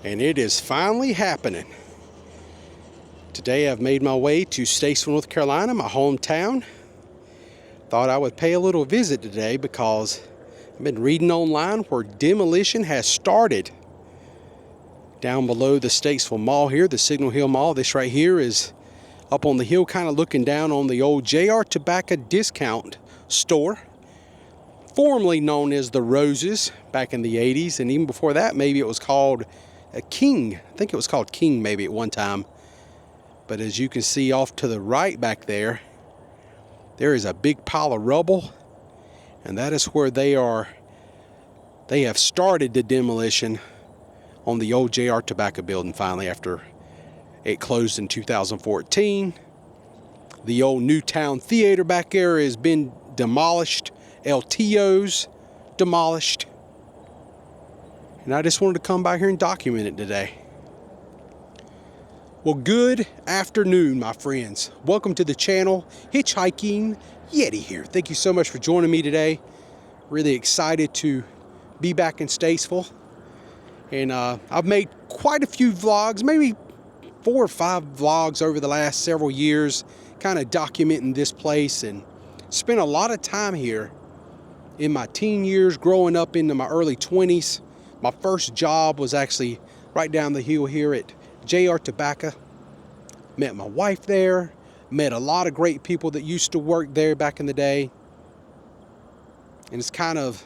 And it is finally happening. Today I've made my way to Statesville, North Carolina, my hometown. Thought I would pay a little visit today because I've been reading online where demolition has started down below the Statesville Mall here, the Signal Hill Mall. This right here is up on the hill, kind of looking down on the old JR Tobacco discount store, formerly known as the Roses back in the 80s, and even before that maybe it was called a King. I think it was called King maybe at one time. But as you can see off to the right back there, there is a big pile of rubble, and that is where they have started the demolition on the old JR Tobacco building finally after it closed in 2014. The old Newtown Theater back there has been demolished. LTO's demolished. And I just wanted to come by here and document it today. Well, good afternoon, my friends. Welcome to the channel. Hitchhiking Yeti here. Thank you so much for joining me today. Really excited to be back in Statesville. And I've made quite a few vlogs, maybe 4 or 5 vlogs over the last several years, kind of documenting this place, and spent a lot of time here in my teen years, growing up into my early 20s. My first job was actually right down the hill here at JR Tobacco. Met my wife there, met a lot of great people that used to work there back in the day. And it's kind of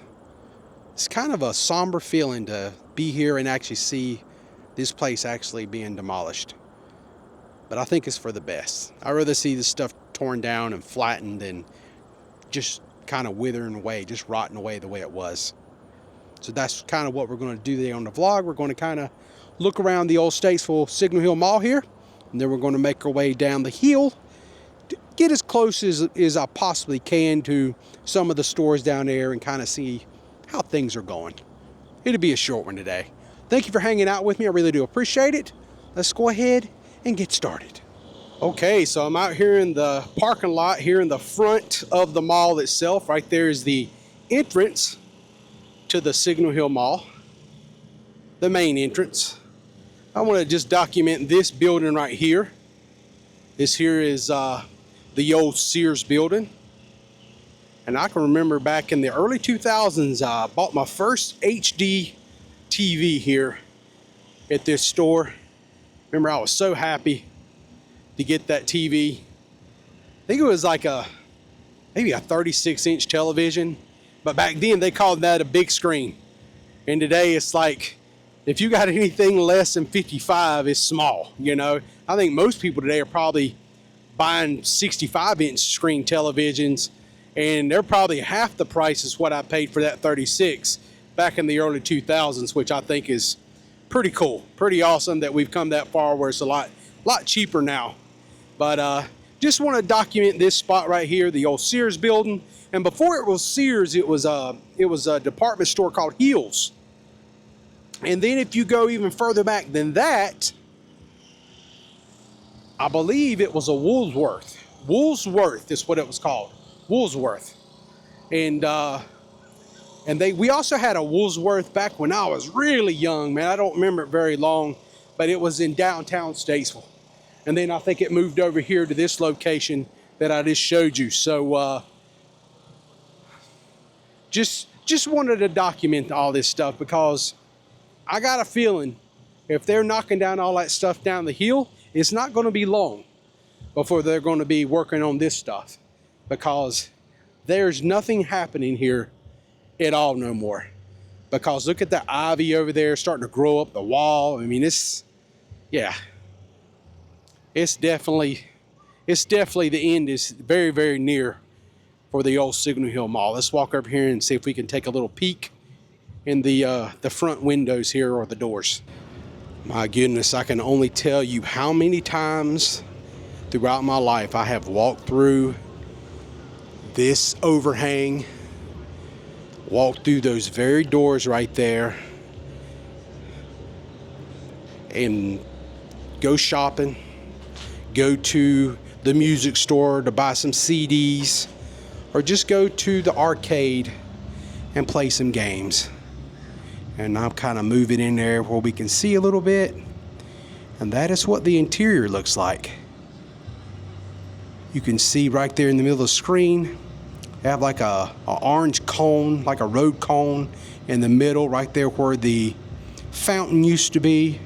a somber feeling to be here and actually see this place actually being demolished. But I think it's for the best. I'd rather see this stuff torn down and flattened than just kind of withering away, just rotting away the way it was. So that's kind of what we're going to do today on the vlog. We're going to kind of look around the old Statesville Signal Hill Mall here, and then we're going to make our way down the hill to get as close as I possibly can to some of the stores down there and kind of see how things are going. It'll be a short one today. Thank you for hanging out with me. I really do appreciate it. Let's go ahead and get started. Okay, so I'm out here in the parking lot here in the front of the mall itself. Right there is the entrance to the Signal Hill Mall, the main entrance. I want to just document this building right here. This here is the old Sears building. And I can remember back in the early 2000s, I bought my first HD TV here at this store. Remember, I was so happy to get that TV. I think it was like maybe a 36-inch television. But back then they called that a big screen. And today it's like, if you got anything less than 55, it's small, you know. I think most people today are probably buying 65-inch screen televisions, and they're probably half the price as what I paid for that 36 back in the early 2000s, which I think is pretty cool, pretty awesome that we've come that far where it's a lot cheaper now. But just want to document this spot right here, the old Sears building. And before it was Sears, it was a department store called Hills. And then if you go even further back than that, I believe it was a Woolworth. Woolworth is what it was called. Woolworth. And we also had a Woolworth back when I was really young, man. I don't remember it very long, but it was in downtown Statesville. And then I think it moved over here to this location that I just showed you. So just wanted to document all this stuff because I got a feeling if they're knocking down all that stuff down the hill, it's not going to be long before they're going to be working on this stuff, because there's nothing happening here at all no more. Because look at the ivy over there starting to grow up the wall. I mean, it's definitely the end is very, very near for the old Signal Hill Mall. Let's walk over here and see if we can take a little peek in the front windows here or the doors. My goodness, I can only tell you how many times throughout my life I have walked through this overhang, walked through those very doors right there, and go shopping, go to the music store to buy some CDs, or just go to the arcade and play some games. And I'm kind of moving in there where we can see a little bit. And that is what the interior looks like. You can see right there in the middle of the screen, they have like a orange cone, like a road cone in the middle, right there where the fountain used to be.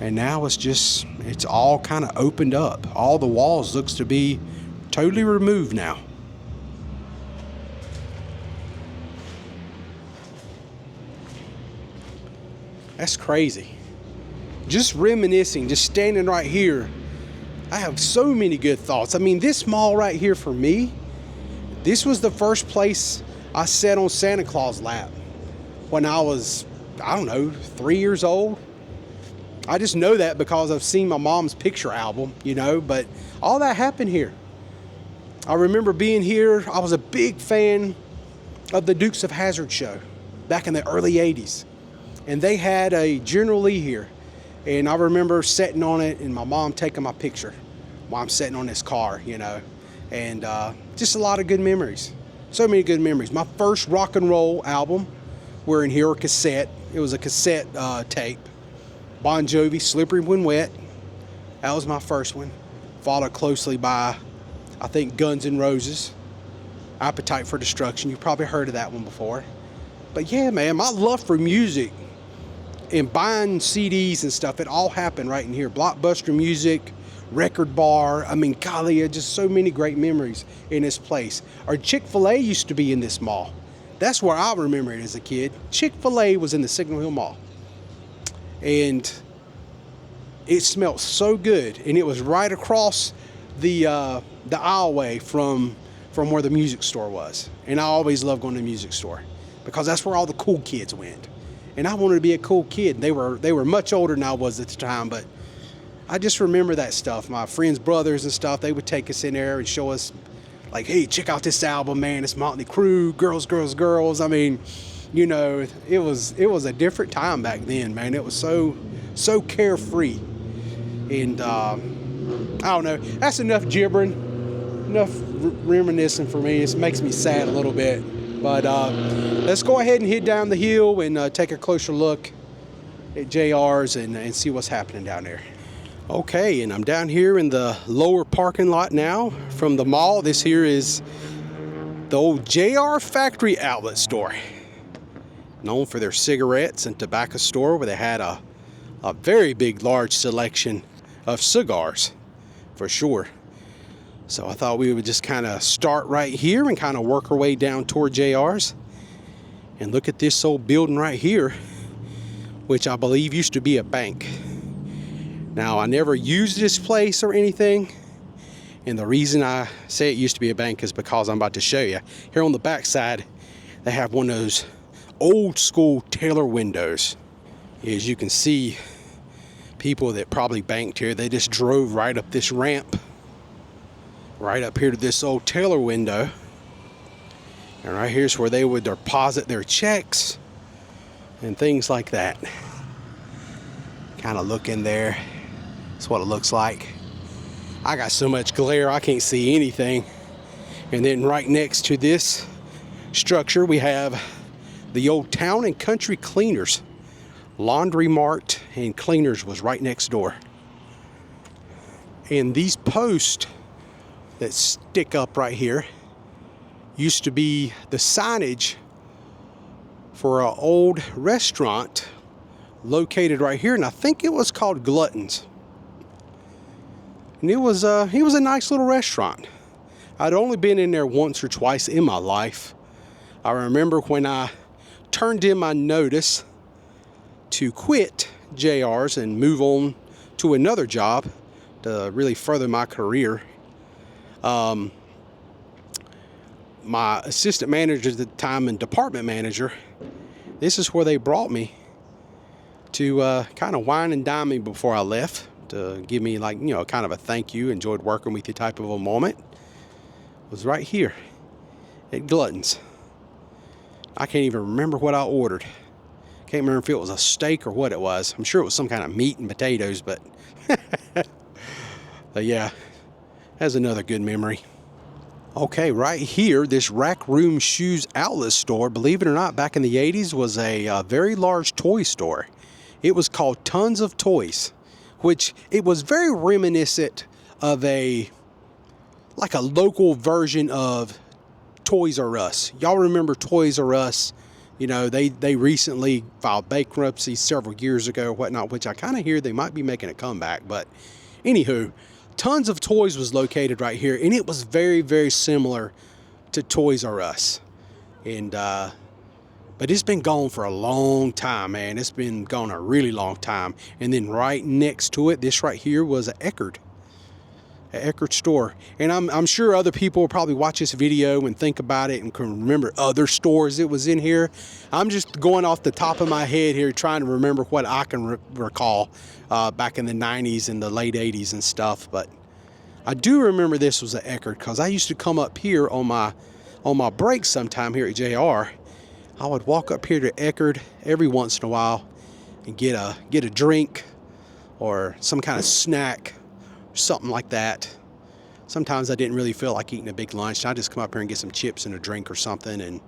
And now it's all kind of opened up. All the walls looks to be totally removed now. That's crazy. Just reminiscing, just standing right here, I have so many good thoughts. I mean, this mall right here for me, this was the first place I sat on Santa Claus' lap when I was, I don't know, 3 years old. I just know that because I've seen my mom's picture album, you know, but all that happened here. I remember being here. I was a big fan of the Dukes of Hazzard show back in the early 80s. And they had a General Lee here. And I remember sitting on it and my mom taking my picture while I'm sitting on this car, you know. And just a lot of good memories. So many good memories. My first rock and roll album were in here, a cassette. It was a cassette tape. Bon Jovi, Slippery When Wet. That was my first one. Followed closely by, I think, Guns N' Roses. Appetite for Destruction. You've probably heard of that one before. But yeah, man, my love for music and buying CDs and stuff, it all happened right in here. Blockbuster Music, Record Bar. I mean, golly, just so many great memories in this place. Our Chick-fil-A used to be in this mall. That's where I remember it as a kid. Chick-fil-A was in the Signal Hill Mall. And it smelled so good. And it was right across the aisleway from where the music store was. And I always loved going to the music store because that's where all the cool kids went. And I wanted to be a cool kid. They were much older than I was at the time, but I just remember that stuff. My friends' brothers and stuff, they would take us in there and show us, like, hey, check out this album, man. It's Motley Crue, Girls, Girls, Girls. I mean, you know, it was a different time back then, man. It was so carefree. And I don't know. That's enough gibbering, enough reminiscing for me. It makes me sad a little bit. But let's go ahead and head down the hill and take a closer look at JR's and see what's happening down there. Okay, and I'm down here in the lower parking lot now from the mall. This here is the old JR Factory Outlet Store, known for their cigarettes and tobacco store, where they had a very big, large selection of cigars, for sure. So I thought we would just kind of start right here and kind of work our way down toward JR's. And look at this old building right here, which I believe used to be a bank. Now, I never used this place or anything. And the reason I say it used to be a bank is because I'm about to show you. Here on the back side, they have one of those old school Taylor windows. As you can see, people that probably banked here, they just drove right up this ramp, right up here to this old Taylor window. And right here's where they would deposit their checks and things like that. Kind of look in there. That's what it looks like. I got so much glare I can't see anything. And then right next to this structure we have the old Town and Country Cleaners. Laundry Mart and Cleaners was right next door. And these posts that stick up right here used to be the signage for an old restaurant located right here, and I think it was called Glutton's. And it was a nice little restaurant. I'd only been in there once or twice in my life. I remember when I turned in my notice to quit JR's and move on to another job to really further my career. My assistant manager at the time and department manager, this is where they brought me to kind of wine and dine me before I left, to give me, like, you know, kind of a thank you, enjoyed working with you type of a moment. It was right here at Glutton's. I can't even remember what I ordered. Can't remember if it was a steak or what it was. I'm sure it was some kind of meat and potatoes, but but yeah, that's another good memory. Okay, right here, this Rack Room Shoes outlet store, believe it or not, back in the 80s was a very large toy store. It was called Tons of Toys, which it was very reminiscent of like a local version of Toys R Us. Y'all remember Toys R Us? You know, they recently filed bankruptcy several years ago or whatnot, which I kind of hear they might be making a comeback. But anywho, Tons of Toys was located right here, and it was very, very similar to Toys R Us. And but it's been gone for a long time, man. It's been gone a really long time. And then right next to it, this right here was an Eckerd store. And I'm sure other people will probably watch this video and think about it and can remember other stores it was in here. I'm just going off the top of my head here, trying to remember what I can recall back in the 90s and the late 80s and stuff. But I do remember this was an Eckerd, because I used to come up here on my break sometime here at JR. I would walk up here to Eckerd every once in a while and get a drink or some kind of snack, something like that. Sometimes I didn't really feel like eating a big lunch. I'd just come up here and get some chips and a drink or something and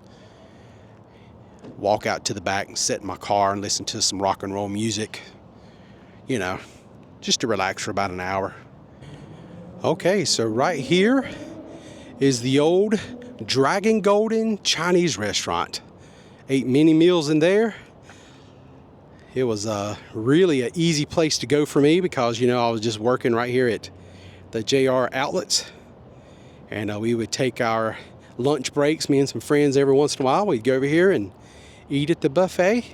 walk out to the back and sit in my car and listen to some rock and roll music, you know, just to relax for about an hour. Okay, so right here is the old Dragon Golden Chinese restaurant. Ate many meals in there. It was really an easy place to go for me because, you know, I was just working right here at the JR outlets. And we would take our lunch breaks, me and some friends, every once in a while. We'd go over here and eat at the buffet.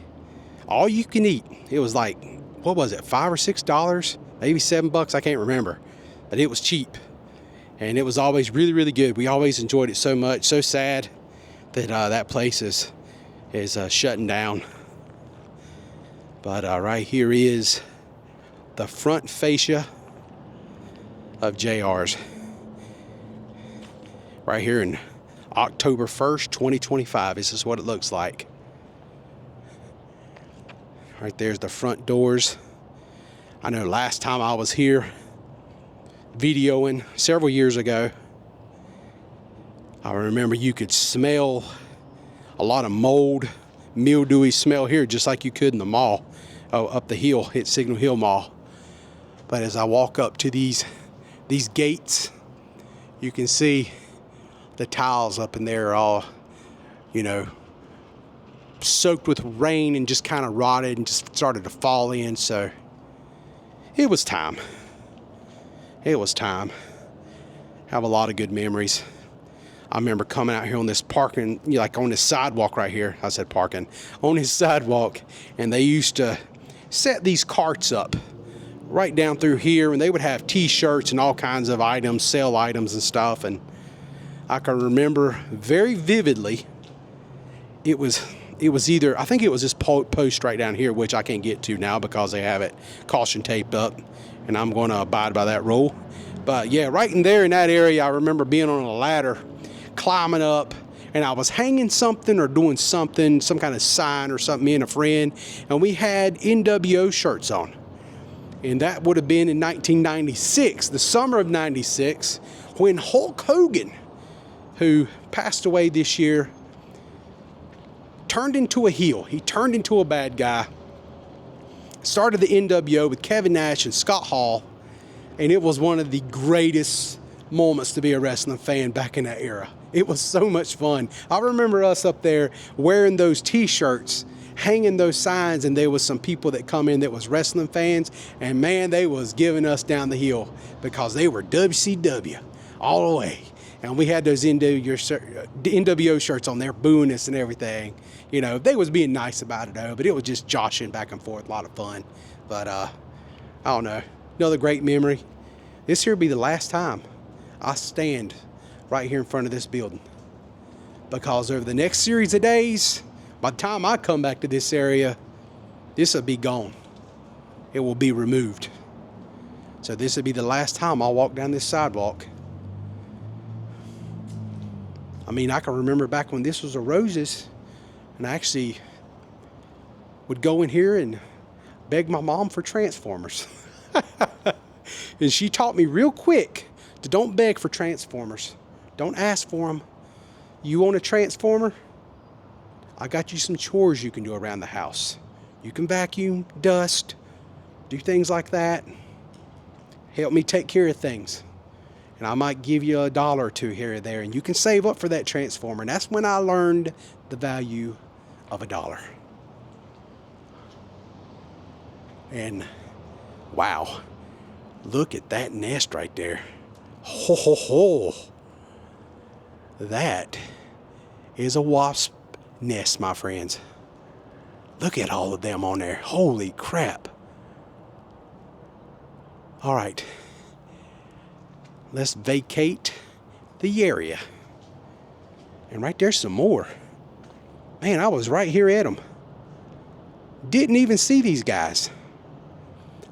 All you can eat. It was like, what was it, $5 or $6? Maybe $7, I can't remember. But it was cheap. And it was always really, really good. We always enjoyed it so much. So sad that that place is shutting down. But right here is the front fascia of JR's. Right here in October 1st, 2025. This is what it looks like. Right there's the front doors. I know last time I was here videoing several years ago, I remember you could smell a lot of mold, mildewy smell here, just like you could in the mall. Up the hill at Signal Hill Mall. But as I walk up to these gates, you can see the tiles up in there are all, you know, soaked with rain and just kind of rotted and just started to fall in. So it was time. It was time. Have a lot of good memories. I remember coming out here on this parking, you know, like on this sidewalk right here. I said parking. On this sidewalk, and they used to set these carts up right down through here, and they would have t-shirts and all kinds of items, sale items and stuff. And I can remember very vividly, it was either, I think it was this post right down here, which I can't get to now because they have it caution taped up, and I'm going to abide by that rule. But yeah, right in there in that area, I remember being on a ladder, climbing up, and I was hanging something or doing something, some kind of sign or something, me and a friend, and we had NWO shirts on. And that would have been in 1996, the summer of 96, when Hulk Hogan, who passed away this year, turned into a heel. He turned into a bad guy. Started the NWO with Kevin Nash and Scott Hall, and it was one of the greatest moments to be a wrestling fan back in that era. It was so much fun. I remember us up there wearing those t-shirts, hanging those signs, and there was some people that come in that was wrestling fans, and man, they was giving us down the hill because they were WCW all the way. And we had those NWO shirts on there, booing us and everything. You know, they was being nice about it though, but it was just joshing back and forth, a lot of fun. But I don't know, another great memory. This here will be the last time I stand right here in front of this building, because over the next series of days, by the time I come back to this area, this will be gone. It will be removed. So this will be the last time I'll walk down this sidewalk. I mean, I can remember back when this was a Roses, and I actually would go in here and beg my mom for Transformers. And she taught me real quick to don't beg for Transformers. Don't ask for them. You want a transformer? I got you some chores you can do around the house. You can vacuum, dust, do things like that. Help me take care of things. And I might give you $1 or $2 here or there, and you can save up for that transformer. And that's when I learned the value of $1. And wow, look at that nest right there. Ho, ho, ho. That is a wasp nest, my friends. Look at all of them on there. Holy crap. All right, let's vacate the area. And right there's some more. Man, I was right here at them. Didn't even see these guys.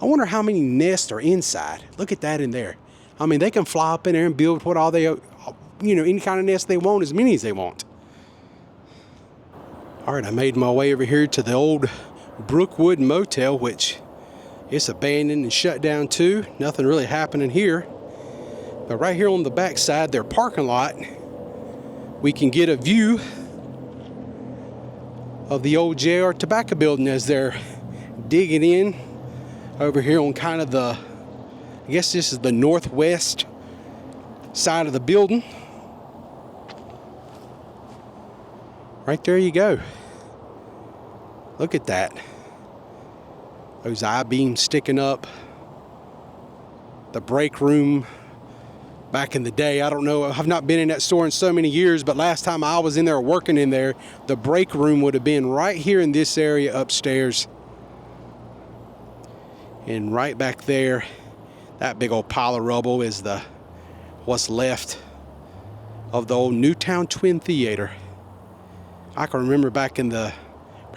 I wonder how many nests are inside. Look at that in there. I mean, they can fly up in there and build what all they, any kind of nest they want, as many as they want. All right, I made my way over here to the old Brookwood Motel, which it's abandoned and shut down too. Nothing really happening here. But right here on the back side, their parking lot, we can get a view of the old JR Tobacco building as they're digging in over here on kind of the, I guess this is the northwest side of the building. Right there you go. Look at that. Those I-beams sticking up. The break room back in the day. I don't know. I've not been in that store in so many years, but last time I was in there working in there, the break room would have been right here in this area upstairs. And right back there, that big old pile of rubble is what's left of the old Newtown Twin Theater. I can remember back in probably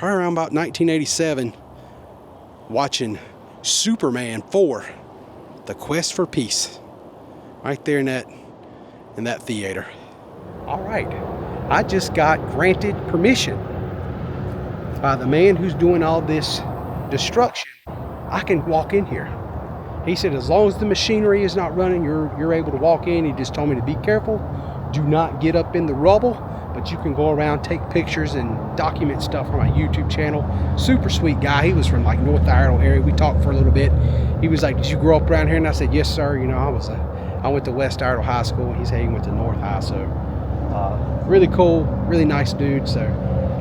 around about 1987, watching Superman 4, The Quest for Peace, right there in that theater. All right, I just got granted permission by the man who's doing all this destruction. I can walk in here. He said as long as the machinery is not running, you're able to walk in. He just told me to be careful. Do not get up in the rubble, but you can go around, take pictures, and document stuff for my YouTube channel. Super sweet guy. He was from like North Iredell area. We talked for a little bit. He was like, did you grow up around here? And I said, yes, sir. I went to West Iredell High School. He said he went to North High. So really cool, really nice dude. So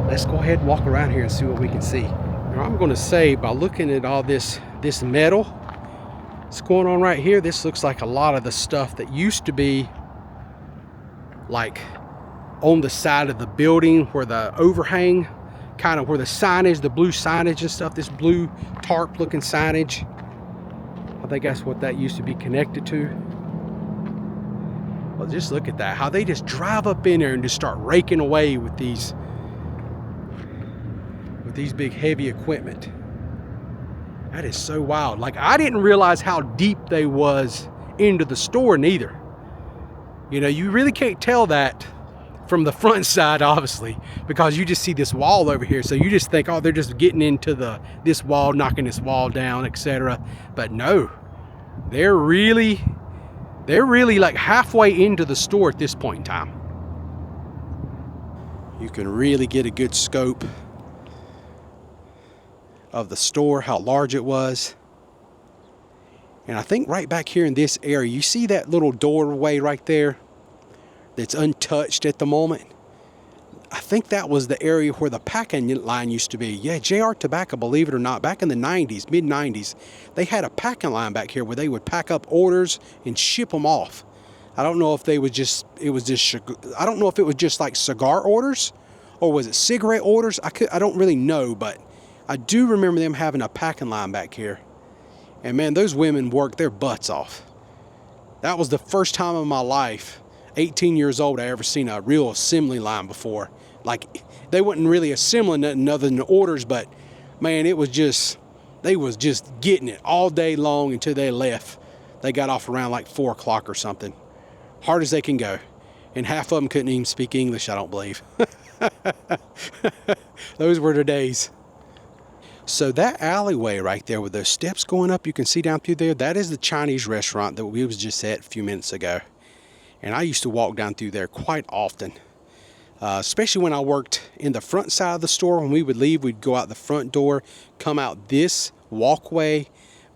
let's go ahead and walk around here and see what we can see. Now, I'm going to say, by looking at all this metal that's going on right here, this looks like a lot of the stuff that used to be like on the side of the building where the overhang, kind of where the signage, the blue signage and stuff, this blue tarp looking signage. I think that's what that used to be connected to. Well, just look at that, how they just drive up in there and just start raking away with these big heavy equipment. That is so wild. Like, I didn't realize how deep they was into the store neither. You really can't tell that from the front side, obviously, because you just see this wall over here. So you just think, oh, they're just getting into this wall, knocking this wall down, etc. But no, they're really like halfway into the store at this point in time. You can really get a good scope of the store, how large it was. And I think right back here in this area, you see that little doorway right there that's untouched at the moment? I think that was the area where the packing line used to be. Yeah, JR Tobacco, believe it or not, back in the 90s, mid-90s, they had a packing line back here where they would pack up orders and ship them off. I don't know if I don't know if it was just like cigar orders or was it cigarette orders? I don't really know, but I do remember them having a packing line back here. And man, those women worked their butts off. That was the first time in my life, 18 years old, I ever seen a real assembly line before. Like, they wasn't really assembling nothing other than the orders, but man, they was just getting it all day long until they left. They got off around like 4 o'clock or something. Hard as they can go. And half of them couldn't even speak English, I don't believe. Those were the days. So that alleyway right there with those steps going up, you can see down through there, that is the Chinese restaurant that we was just at a few minutes ago. And I used to walk down through there quite often, especially when I worked in the front side of the store. When we would leave, we'd go out the front door, come out this walkway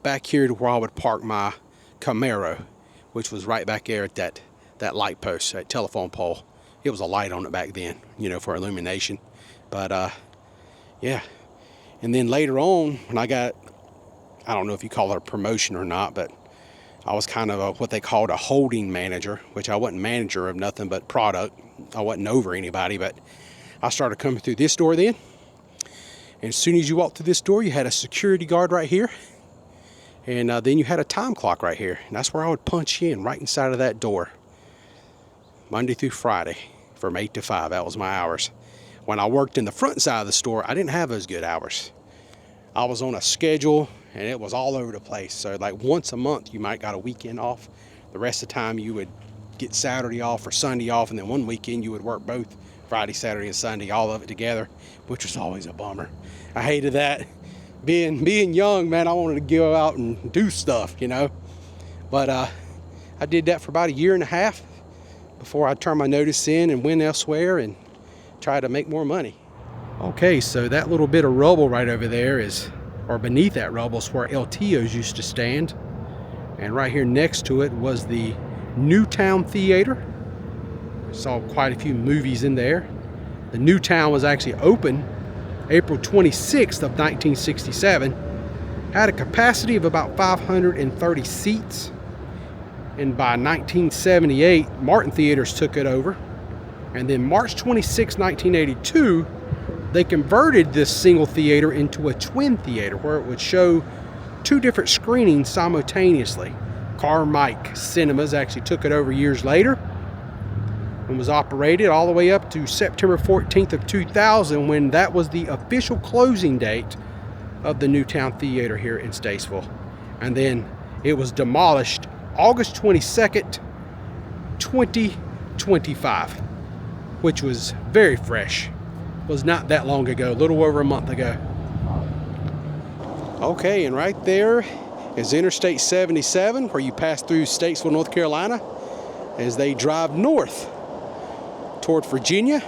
back here to where I would park my Camaro, which was right back there at that light post, that telephone pole. It was a light on it back then, you know, for illumination. But yeah. And then later on, when I got, I don't know if you call it a promotion or not, but I was kind of what they called a holding manager, which I wasn't manager of nothing but product. I wasn't over anybody, but I started coming through this door then. And as soon as you walked through this door, you had a security guard right here. And then you had a time clock right here. And that's where I would punch in, right inside of that door. Monday through Friday from 8 to 5. That was my hours. When I worked in the front side of the store, I didn't have those good hours. I was on a schedule, and it was all over the place. So like once a month, you might got a weekend off. The rest of the time, you would get Saturday off or Sunday off, and then one weekend you would work both Friday, Saturday, and Sunday, all of it together, which was always a bummer. I hated that. Being young, man, I wanted to go out and do stuff, you know. But I did that for about a year and a half before I turned my notice in and went elsewhere and tried to make more money. Okay, so that little bit of rubble right over there is, or beneath that rubble, is where LTOs used to stand. And right here next to it was the Newtown Theater. Saw quite a few movies in there. The Newtown was actually open April 26th of 1967. Had a capacity of about 530 seats. And by 1978, Martin Theaters took it over. And then March 26, 1982, they converted this single theater into a twin theater where it would show two different screenings simultaneously. Carmike Cinemas actually took it over years later and was operated all the way up to September 14th of 2000, when that was the official closing date of the Newtown Theater here in Statesville. And then it was demolished August 22nd, 2025, which was very fresh. Was not that long ago, a little over a month ago. Okay, and right there is Interstate 77, where you pass through Statesville, North Carolina, as they drive north toward Virginia.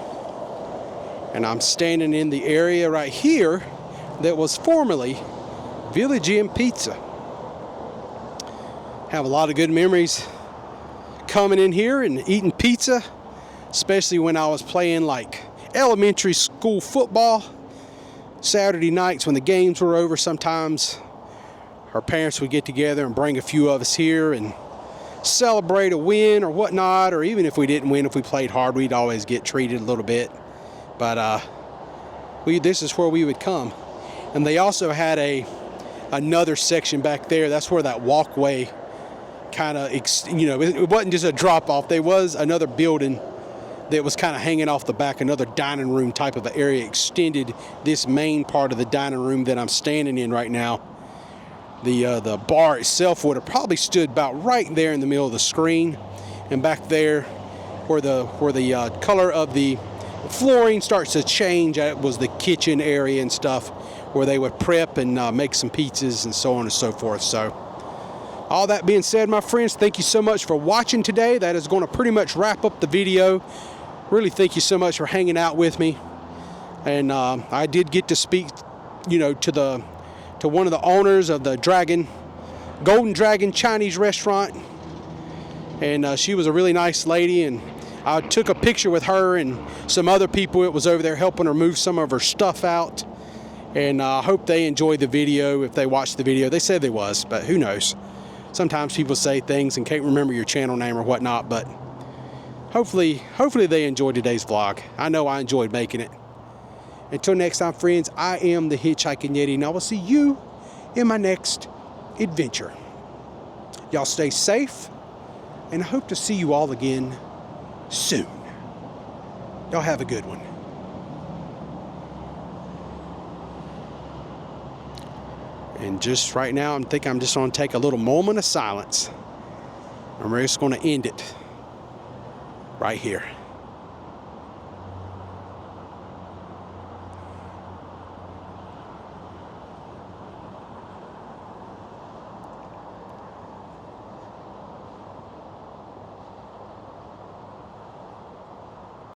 And I'm standing in the area right here that was formerly Village Inn Pizza. Have a lot of good memories coming in here and eating pizza, especially when I was playing like elementary school football. Saturday nights when the games were over, sometimes our parents would get together and bring a few of us here and celebrate a win or whatnot, or even if we didn't win, if we played hard, we'd always get treated a little bit. But this is where we would come. And they also had another section back there. That's where that walkway kind of, it wasn't just a drop off. There was another building that was kind of hanging off the back, another dining room type of an area, extended this main part of the dining room that I'm standing in right now. The bar itself would have probably stood about right there in the middle of the screen, and back there where the color of the flooring starts to change, that was the kitchen area and stuff where they would prep and make some pizzas and so on and so forth. So all that being said, my friends, thank you so much for watching today. That is going to pretty much wrap up the video. Really thank you so much for hanging out with me. And I did get to speak, to one of the owners of the Golden Dragon Chinese restaurant. And she was a really nice lady, and I took a picture with her and some other people that was over there helping her move some of her stuff out. And I hope they enjoyed the video. If they watched the video, they said they was, but who knows? Sometimes people say things and can't remember your channel name or whatnot, but hopefully they enjoyed today's vlog. I know I enjoyed making it. Until next time, friends, I am the Hitchhiking Yeti, and I will see you in my next adventure. Y'all stay safe, and I hope to see you all again soon. Y'all have a good one. And just right now, I'm just going to take a little moment of silence. And we're just going to end it right here.